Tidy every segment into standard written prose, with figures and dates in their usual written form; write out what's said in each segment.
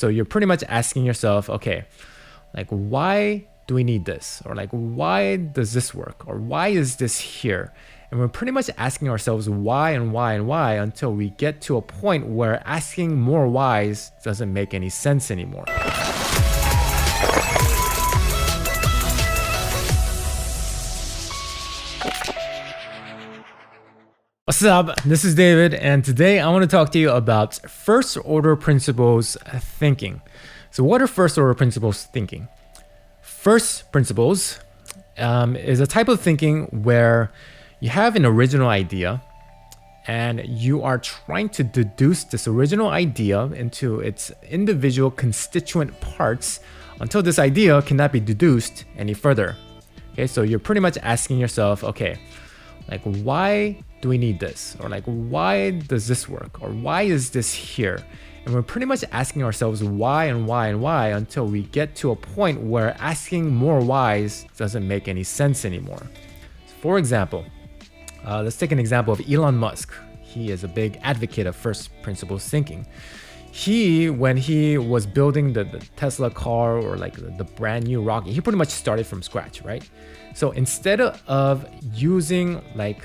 So you're pretty much asking yourself, okay, like why do we need this? Or like why does this work? Or why is this here? And we're pretty much asking ourselves why and why and why until we get to a point where asking more whys doesn't make any sense anymore. What's up? This is David, and today I want to talk to you about first order principles thinking. So what are first order principles thinking? First principles is a type of thinking where you have an original idea and you are trying to deduce this original idea into its individual constituent parts until this idea cannot be deduced any further. Okay, so you're pretty much asking yourself, okay, like why do we need this? Or like why does this work? Or why is this here? And we're pretty much asking ourselves why and why and why until we get to a point where asking more whys doesn't make any sense anymore. For example, let's take an example of Elon Musk. He is a big advocate of first principles thinking. When he was building the Tesla car or like the brand new rocket, he pretty much started from scratch, right? So instead of using like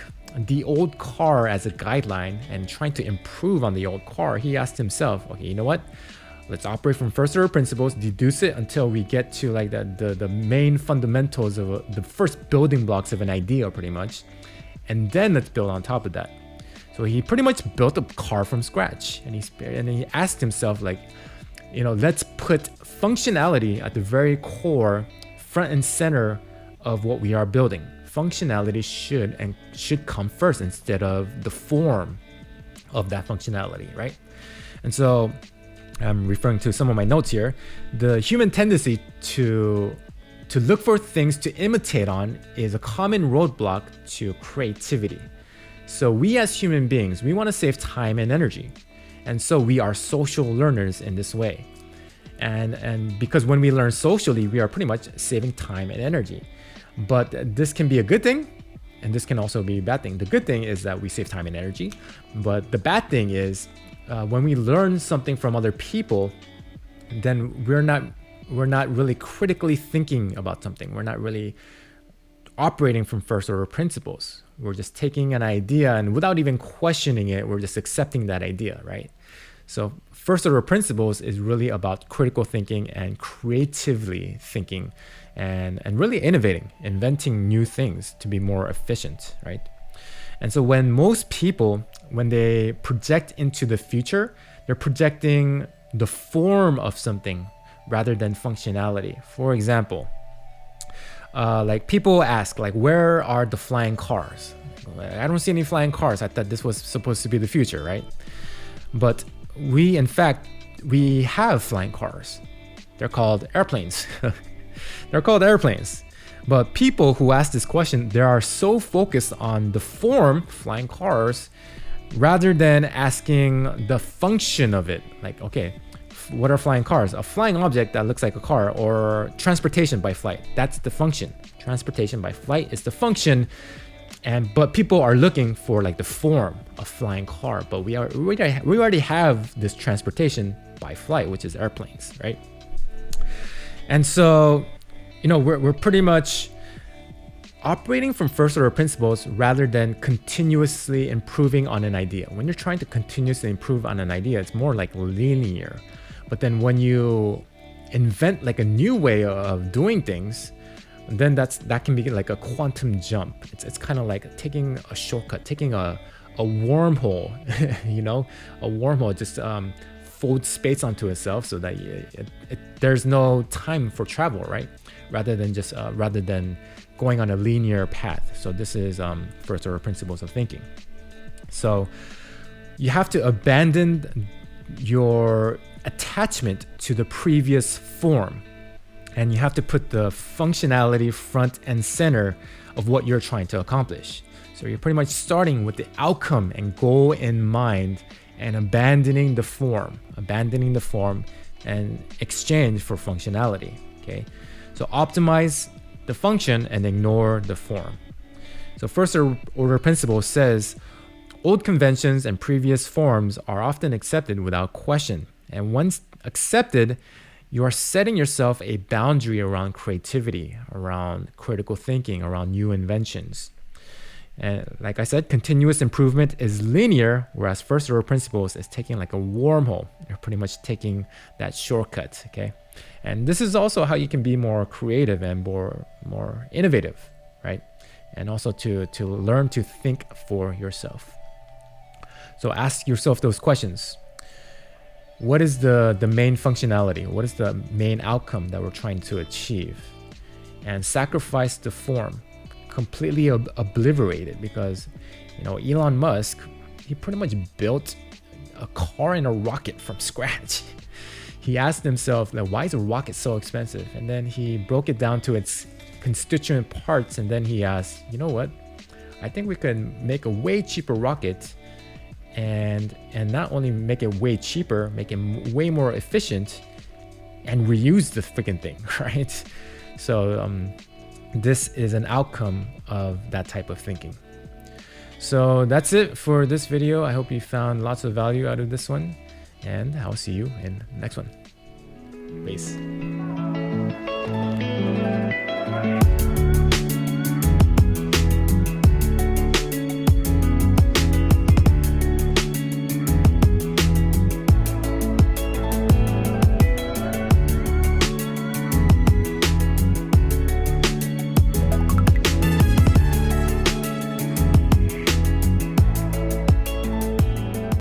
the old car as a guideline and trying to improve on the old car, he asked himself, okay, you know what? Let's operate from first order principles, deduce it until we get to like the main fundamentals of the first building blocks of an idea pretty much. And then let's build on top of that. So he pretty much built a car from scratch, and he asked himself like, you know, let's put functionality at the very core, front and center of what we are building. Functionality should come first instead of the form of that functionality, right? And so I'm referring to some of my notes here. The human tendency to look for things to imitate on is a common roadblock to creativity. So we as human beings, we want to save time and energy. And so we are social learners in this way. And because when we learn socially, we are pretty much saving time and energy. But this can be a good thing, and this can also be a bad thing. The good thing is that we save time and energy. But the bad thing is when we learn something from other people, then we're not really critically thinking about something. We're not really operating from first order principles. We're just taking an idea, and without even questioning it, we're just accepting that idea, right? So first order principles is really about critical thinking and creatively thinking and really inventing new things to be more efficient, right? And so when most people, when they project into the future, they're projecting the form of something rather than functionality. For example, like people ask, like, where are the flying cars? I don't see any flying cars. I thought this was supposed to be the future, right? But we have flying cars. They're called airplanes. They're called airplanes. But people who ask this question, they are so focused on the form, flying cars, rather than asking the function of it. Like, okay, what are flying cars? A flying object that looks like a car, or transportation by flight. That's the function. Transportation by flight is the function. But people are looking for like the form of flying car. But we already have this transportation by flight, which is airplanes, right? And so, you know, we're pretty much operating from first order principles rather than continuously improving on an idea. When you're trying to continuously improve on an idea, it's more like linear. But then when you invent like a new way of doing things, then that can be like a quantum jump. It's kind of like taking a shortcut, taking a wormhole, you know, a wormhole just folds space onto itself so that there's no time for travel, right? Rather than going on a linear path. So this is first order principles of thinking. So you have to abandon your attachment to the previous form, and you have to put the functionality front and center of what you're trying to accomplish. So you're pretty much starting with the outcome and goal in mind and abandoning the form and exchange for functionality. Okay, so optimize the function and ignore the form. So first order principle says old conventions and previous forms are often accepted without question. And once accepted, you are setting yourself a boundary around creativity, around critical thinking, around new inventions. And like I said, continuous improvement is linear, whereas first order principles is taking like a wormhole. You're pretty much taking that shortcut, okay? And this is also how you can be more creative and more innovative, right? And also to learn to think for yourself. So ask yourself those questions. What is the main functionality? What is the main outcome that we're trying to achieve? And sacrifice the form. Completely obliterate it, because Elon Musk, he pretty much built a car and a rocket from scratch. He asked himself, like, why is a rocket so expensive? And then he broke it down to its constituent parts, and then he asked, you know what? I think we can make a way cheaper rocket, and not only make it way cheaper, make it way more efficient, and reuse the freaking thing, right? So this is an outcome of that type of thinking. So that's it for this video. I hope you found lots of value out of this one, and I'll see you in the next one. Peace.